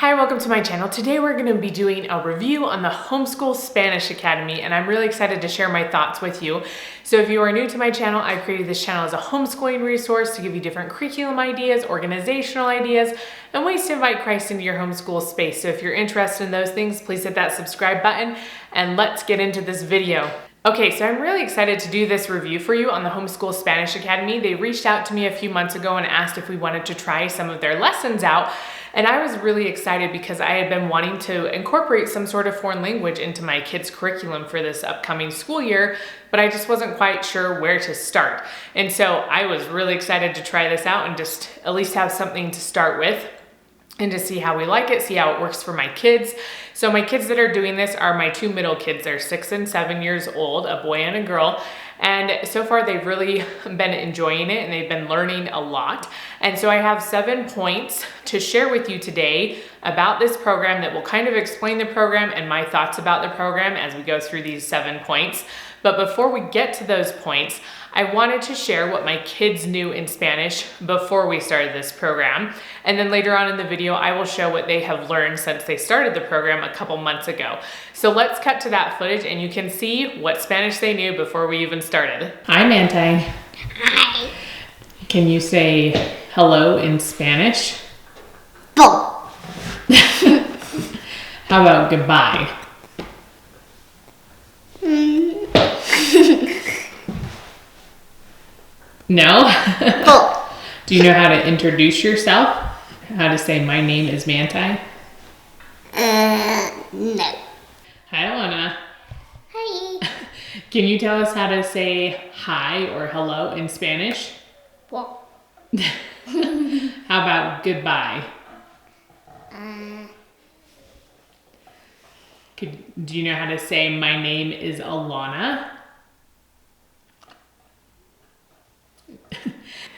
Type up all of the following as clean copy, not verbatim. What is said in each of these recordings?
Hi, welcome to my channel. Today we're going to be doing a review on the Homeschool Spanish Academy, and I'm really excited to share my thoughts with you. So if you are new to my channel, I created this channel as a homeschooling resource to give you different curriculum ideas, organizational ideas, and ways to invite Christ into your homeschool space. So if you're interested in those things, please hit that subscribe button, and let's get into this video. Okay, so I'm really excited to do this review for you on the Homeschool Spanish Academy. They reached out to me a few months ago and asked if we wanted to try some of their lessons out. And I was really excited because I had been wanting to incorporate some sort of foreign language into my kids' curriculum for this upcoming school year, but I just wasn't quite sure where to start. And so I was really excited to try this out and just at least have something to start with and to see how we like it, see how it works for my kids. So my kids that are doing this are my two middle kids. They're 6 and 7 years old, a boy and a girl. And so far they've really been enjoying it and they've been learning a lot. And so I have 7 points to share with you today about this program that will kind of explain the program and my thoughts about the program as we go through these 7 points. But before we get to those points, I wanted to share what my kids knew in Spanish before we started this program. And then later on in the video, I will show what they have learned since they started the program a couple months ago. So let's cut to that footage and you can see what Spanish they knew before we even started. Hi, Manti. Hi. Can you say hello in Spanish? Bo. How about goodbye? No? Bo. Do you know how to introduce yourself? How to say my name is Manti? No. Hi, Alana. Hi. Can you tell us how to say hi or hello in Spanish? Bo. How about goodbye? Do you know how to say my name is Alana?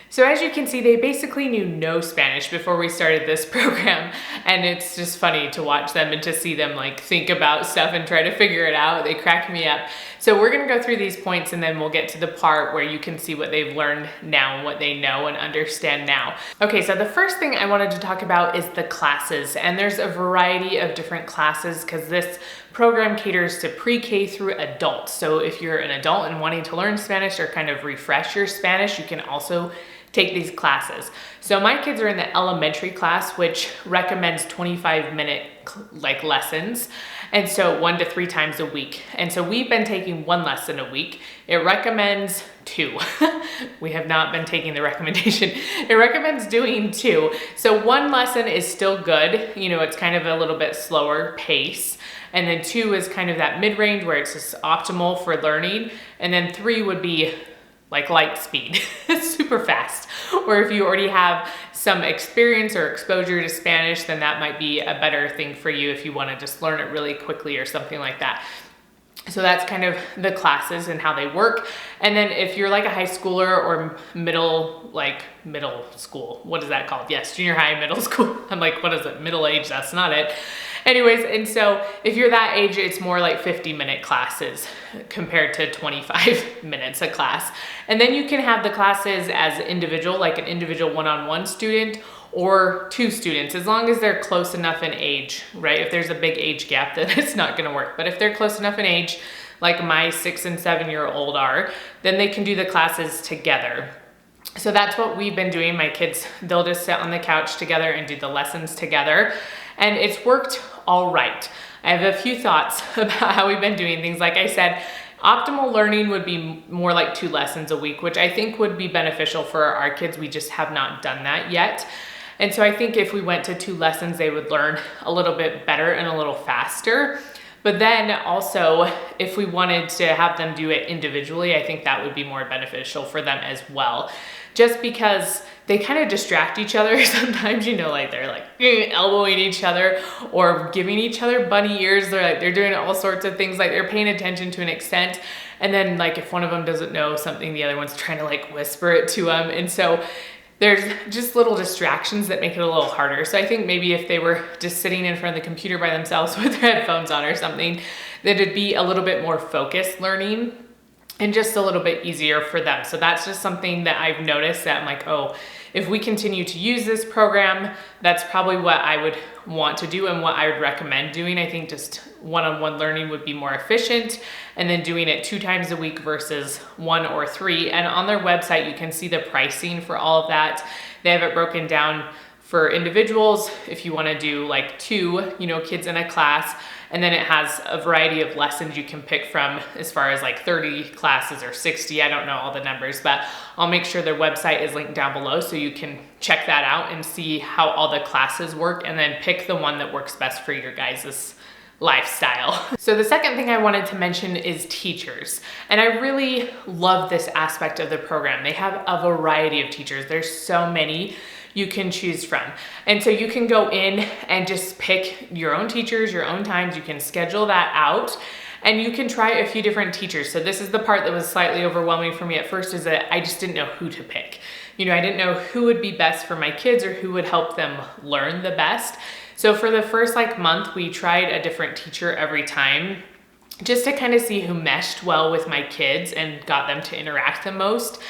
So as you can see, they basically knew no Spanish before we started this program. And it's just funny to watch them and to see them like think about stuff and try to figure it out. They crack me up. So we're gonna go through these points and then we'll get to the part where you can see what they've learned now and what they know and understand now. Okay, so the first thing I wanted to talk about is the classes. And there's a variety of different classes because this program caters to pre-K through adults. So if you're an adult and wanting to learn Spanish or kind of refresh your Spanish, you can also take these classes. So my kids are in the elementary class, which recommends 25-minute lessons. And so 1 to 3 times a week. And so we've been taking 1 lesson a week. It recommends 2. We have not been taking the recommendation. It recommends doing 2. So 1 lesson is still good. You know, it's kind of a little bit slower pace. And then 2 is kind of that mid-range where it's just optimal for learning. And then 3 would be like light speed, super fast. Or if you already have some experience or exposure to Spanish, then that might be a better thing for you if you want to just learn it really quickly or something like that. So that's kind of the classes and how they work. And then if you're like a high schooler or middle school, what is that called? Yes, junior high, middle school. I'm like, what is it? Middle age, that's not it. Anyways, and so if you're that age, it's more like 50-minute classes compared to 25 minutes a class. And then you can have the classes as individual, like an individual one-on-one student or 2 students, as long as they're close enough in age, right? If there's a big age gap, then it's not gonna work. But if they're close enough in age, like my 6 and 7-year-old are, then they can do the classes together. So that's what we've been doing. My kids, they'll just sit on the couch together and do the lessons together. And it's worked all right. I have a few thoughts about how we've been doing things. Like I said, optimal learning would be more like 2 lessons a week, which I think would be beneficial for our kids. We just have not done that yet. And so I think if we went to 2 lessons, they would learn a little bit better and a little faster. But then also, if we wanted to have them do it individually, I think that would be more beneficial for them as well. Just because they kind of distract each other sometimes, you know, like they're like elbowing each other or giving each other bunny ears. They're doing all sorts of things, like they're paying attention to an extent. And then like if one of them doesn't know something, the other one's trying to like whisper it to them. And so there's just little distractions that make it a little harder. So I think maybe if they were just sitting in front of the computer by themselves with their headphones on or something, that it'd be a little bit more focused learning. and just a little bit easier for them. So that's just something that I've noticed that I'm like, oh, if we continue to use this program, that's probably what I would want to do and what I would recommend doing. I think just one-on-one learning would be more efficient, and then doing it 2 times a week versus 1 or 3. And on their website, you can see the pricing for all of that. They have it broken down for individuals if you want to do like 2, kids in a class. And then it has a variety of lessons you can pick from, as far as like 30 classes or 60. I don't know all the numbers, but I'll make sure their website is linked down below so you can check that out and see how all the classes work, and then pick the one that works best for your guys' lifestyle. So the second thing I wanted to mention is teachers. And I really love this aspect of the program. They have a variety of teachers. There's so many you can choose from. And so you can go in and just pick your own teachers, your own times. You can schedule that out, and you can try a few different teachers. So this is the part that was slightly overwhelming for me at first, is that I just didn't know who to pick. I didn't know who would be best for my kids or who would help them learn the best. So for the first month, we tried a different teacher every time, just to kind of see who meshed well with my kids and got them to interact the most.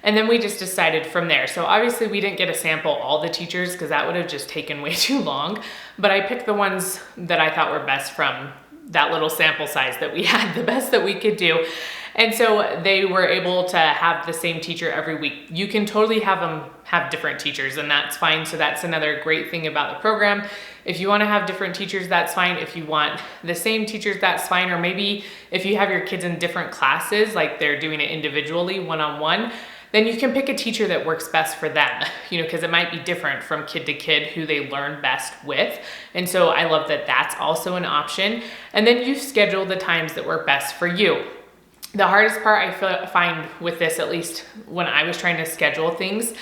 And then we just decided from there. So obviously we didn't get to sample all the teachers because that would have just taken way too long. But I picked the ones that I thought were best from that little sample size that we had, the best that we could do. And so they were able to have the same teacher every week. You can totally have them have different teachers, and that's fine. So that's another great thing about the program. If you want to have different teachers, that's fine. If you want the same teachers, that's fine. Or maybe if you have your kids in different classes, like they're doing it individually, one-on-one, then you can pick a teacher that works best for them, because it might be different from kid to kid who they learn best with. And so I love that that's also an option. And then you schedule the times that work best for you. The hardest part I find with this, at least when I was trying to schedule things,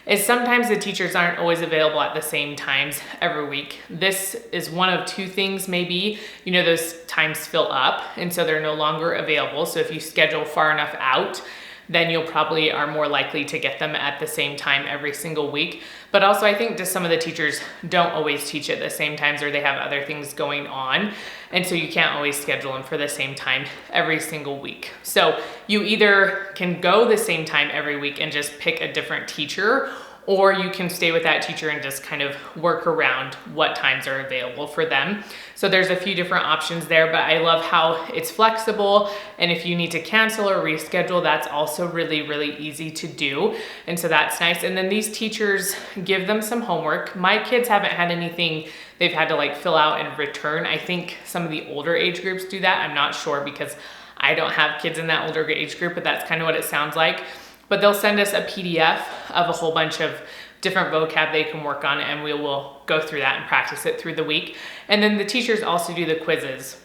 is sometimes the teachers aren't always available at the same times every week. This is one of 2 things maybe, those times fill up and so they're no longer available. So if you schedule far enough out, then you'll probably are more likely to get them at the same time every single week. But also I think just some of the teachers don't always teach at the same times, or they have other things going on. And so you can't always schedule them for the same time every single week. So you either can go the same time every week and just pick a different teacher, or you can stay with that teacher and just kind of work around what times are available for them. So there's a few different options there, but I love how it's flexible. And if you need to cancel or reschedule, that's also really, really easy to do. And so that's nice. And then these teachers give them some homework. My kids haven't had anything they've had to fill out and return. I think some of the older age groups do that. I'm not sure because I don't have kids in that older age group, but that's kind of what it sounds like. But they'll send us a PDF of a whole bunch of different vocab they can work on, and we will go through that and practice it through the week. And then the teachers also do the quizzes.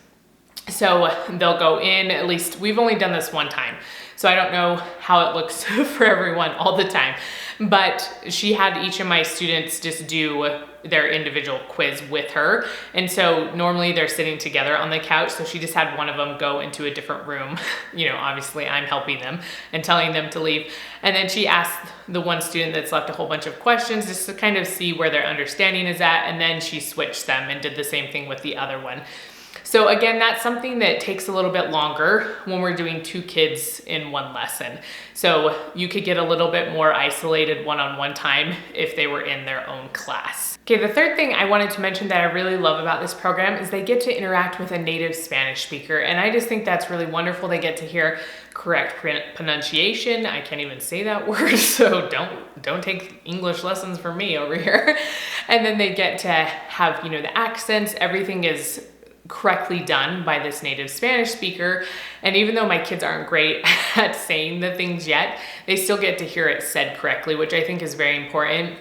So they'll go in, at least we've only done this one time, so I don't know how it looks for everyone all the time, but she had each of my students just do their individual quiz with her. And so normally they're sitting together on the couch. So she just had one of them go into a different room. Obviously I'm helping them and telling them to leave. And then she asked the one student that's left a whole bunch of questions just to kind of see where their understanding is at. And then she switched them and did the same thing with the other one. So again, that's something that takes a little bit longer when we're doing 2 kids in one lesson. So you could get a little bit more isolated one-on-one time if they were in their own class. Okay, the third thing I wanted to mention that I really love about this program is they get to interact with a native Spanish speaker. And I just think that's really wonderful. They get to hear correct pronunciation. I can't even say that word, so don't take English lessons from me over here. And then they get to have, the accents. Everything is correctly done by this native Spanish speaker. And even though my kids aren't great at saying the things yet, they still get to hear it said correctly, which I think is very important.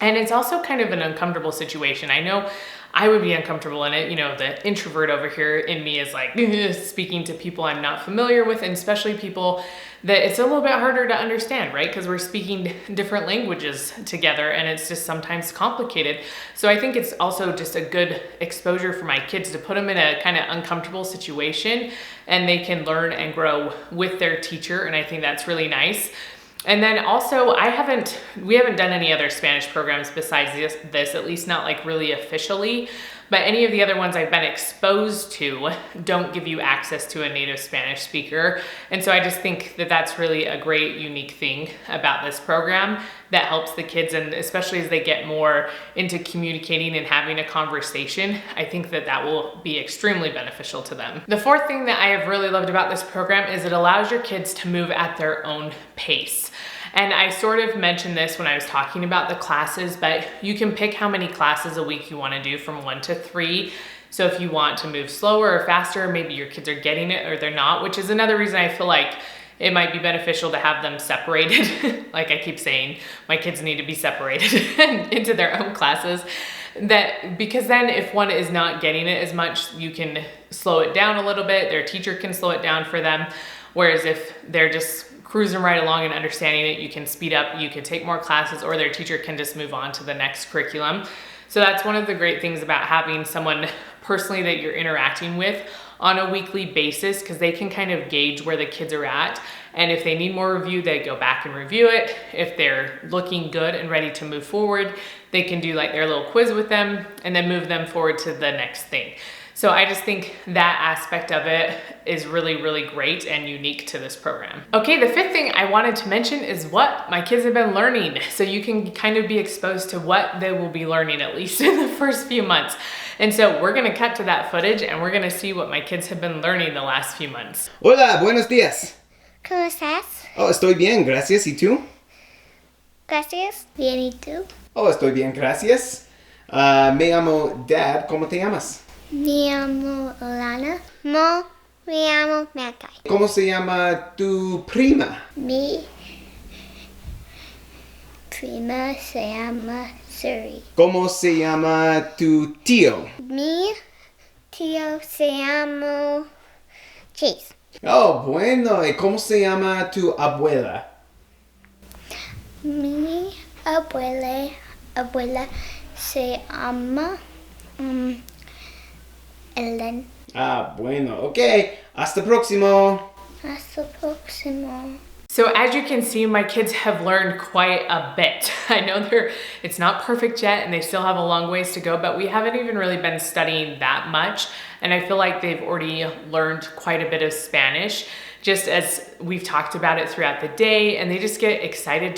And it's also kind of an uncomfortable situation. I know I would be uncomfortable in it. The introvert over here in me is like speaking to people I'm not familiar with, and especially people that it's a little bit harder to understand, right? Because we're speaking different languages together and it's just sometimes complicated. So I think it's also just a good exposure for my kids to put them in a kind of uncomfortable situation and they can learn and grow with their teacher. And I think that's really nice. And then also we haven't done any other Spanish programs besides this, at least not really officially, but any of the other ones I've been exposed to don't give you access to a native Spanish speaker. And so I just think that that's really a great, unique thing about this program that helps the kids, and especially as they get more into communicating and having a conversation, I think that that will be extremely beneficial to them. The fourth thing that I have really loved about this program is it allows your kids to move at their own pace. And I sort of mentioned this when I was talking about the classes, but you can pick how many classes a week you want to do from 1 to 3. So if you want to move slower or faster, maybe your kids are getting it or they're not, which is another reason I feel like it might be beneficial to have them separated. Like I keep saying, my kids need to be separated into their own classes. Because then if one is not getting it as much, you can slow it down a little bit. Their teacher can slow it down for them. Whereas if they're just cruising right along and understanding it, you can speed up, you can take more classes, or their teacher can just move on to the next curriculum. So that's one of the great things about having someone personally that you're interacting with on a weekly basis, because they can kind of gauge where the kids are at. And if they need more review, they go back and review it. If they're looking good and ready to move forward, they can do like their little quiz with them and then move them forward to the next thing. So I just think that aspect of it is really, really great and unique to this program. Okay, the fifth thing I wanted to mention is what my kids have been learning. So you can kind of be exposed to what they will be learning, at least in the first few months. And so we're gonna cut to that footage and we're gonna see what my kids have been learning the last few months. Hola, buenos días. ¿Cómo estás? Oh, estoy bien, gracias. ¿Y tú? Gracias. Bien, ¿y tú? Oh, estoy bien, gracias. Me llamo Dad. ¿Cómo te llamas? Me llamo Alana. Me llamo Mackay. ¿Cómo se llama tu prima? Mi prima se llama Suri. ¿Cómo se llama tu tío? Mi tío se llama Chase. Oh, bueno. ¿Y cómo se llama tu abuela? Mi abuela se llama Ellen. Ah, bueno. Ok. Hasta próximo. Hasta el próximo. So as you can see, my kids have learned quite a bit. I know it's not perfect yet and they still have a long ways to go, but we haven't even really been studying that much. And I feel like they've already learned quite a bit of Spanish, just as we've talked about it throughout the day, and they just get excited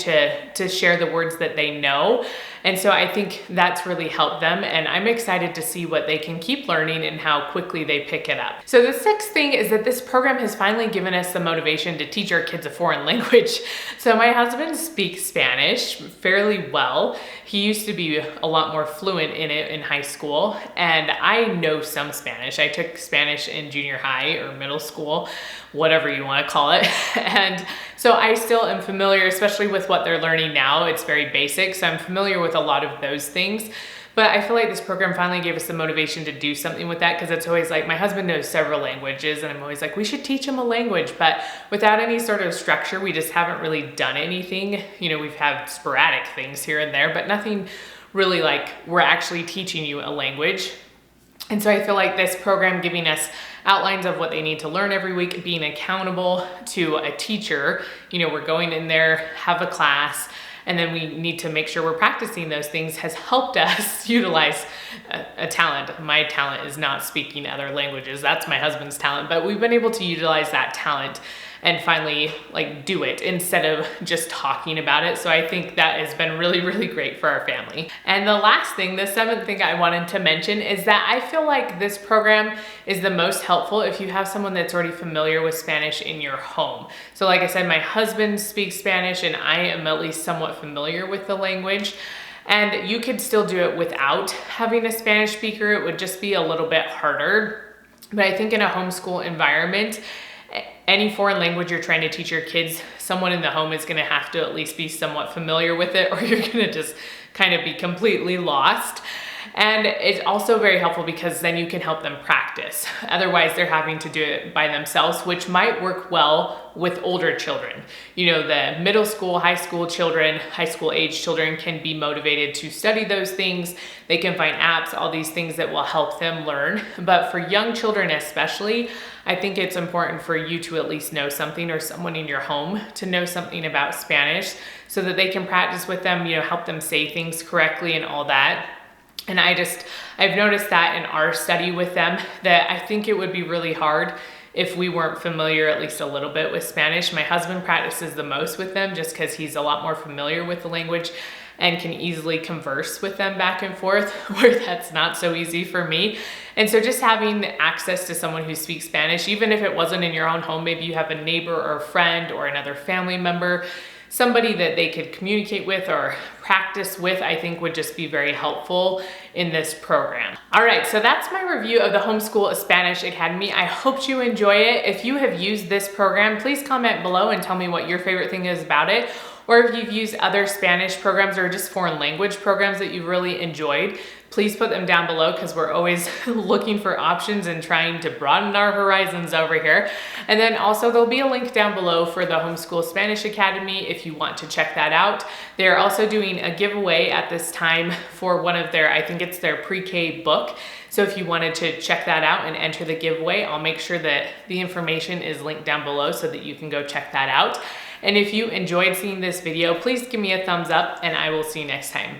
to share the words that they know. And so I think that's really helped them, and I'm excited to see what they can keep learning and how quickly they pick it up. So the sixth thing is that this program has finally given us the motivation to teach our kids a foreign language. So my husband speaks Spanish fairly well. He used to be a lot more fluent in it in high school, and I know some Spanish. I took Spanish in junior high or middle school, whatever you want to call it. And so I still am familiar, especially with what they're learning now. It's very basic, so I'm familiar with a lot of those things. But I feel like this program finally gave us the motivation to do something with that, because it's always like, my husband knows several languages and I'm always like, we should teach him a language, but without any sort of structure, we just haven't really done anything. You know, we've had sporadic things here and there, but nothing really like we're actually teaching you a language. And so I feel like this program giving us outlines of what they need to learn every week, being accountable to a teacher, you know, we're going in there, have a class, and then we need to make sure we're practicing those things, has helped us utilize a talent. My talent is not speaking other languages. That's my husband's talent, but we've been able to utilize that talent and finally like do it instead of just talking about it. So I think that has been really, really great for our family. And the last thing, the seventh thing I wanted to mention is that I feel like this program is the most helpful if you have someone that's already familiar with Spanish in your home. So like I said, my husband speaks Spanish and I am at least somewhat familiar with the language. And you could still do it without having a Spanish speaker. It would just be a little bit harder. But I think in a homeschool environment, any foreign language you're trying to teach your kids, someone in the home is going to have to at least be somewhat familiar with it, or you're going to just kind of be completely lost. And it's also very helpful because then you can help them practice. Otherwise, they're having to do it by themselves, which might work well with older children. You know, the middle school, high school children, high school age children can be motivated to study those things. They can find apps, all these things that will help them learn. But for young children especially, I think it's important for you to at least know something, or someone in your home to know something about Spanish so that they can practice with them, you know, help them say things correctly and all that. And I've noticed that in our study with them, that I think it would be really hard if we weren't familiar at least a little bit with Spanish. My husband practices the most with them just because he's a lot more familiar with the language and can easily converse with them back and forth, where that's not so easy for me. And so just having access to someone who speaks Spanish, even if it wasn't in your own home, maybe you have a neighbor or a friend or another family member, somebody that they could communicate with or practice with, I think would just be very helpful in this program. All right, so that's my review of the Homeschool Spanish Academy. I hope you enjoy it. If you have used this program, please comment below and tell me what your favorite thing is about it. Or if you've used other Spanish programs or just foreign language programs that you've really enjoyed, please put them down below, because we're always looking for options and trying to broaden our horizons over here. And then also there'll be a link down below for the Homeschool Spanish Academy if you want to check that out. They're also doing a giveaway at this time for one of their, I think it's their pre-K book. So if you wanted to check that out and enter the giveaway, I'll make sure that the information is linked down below so that you can go check that out. And if you enjoyed seeing this video, please give me a thumbs up, and I will see you next time.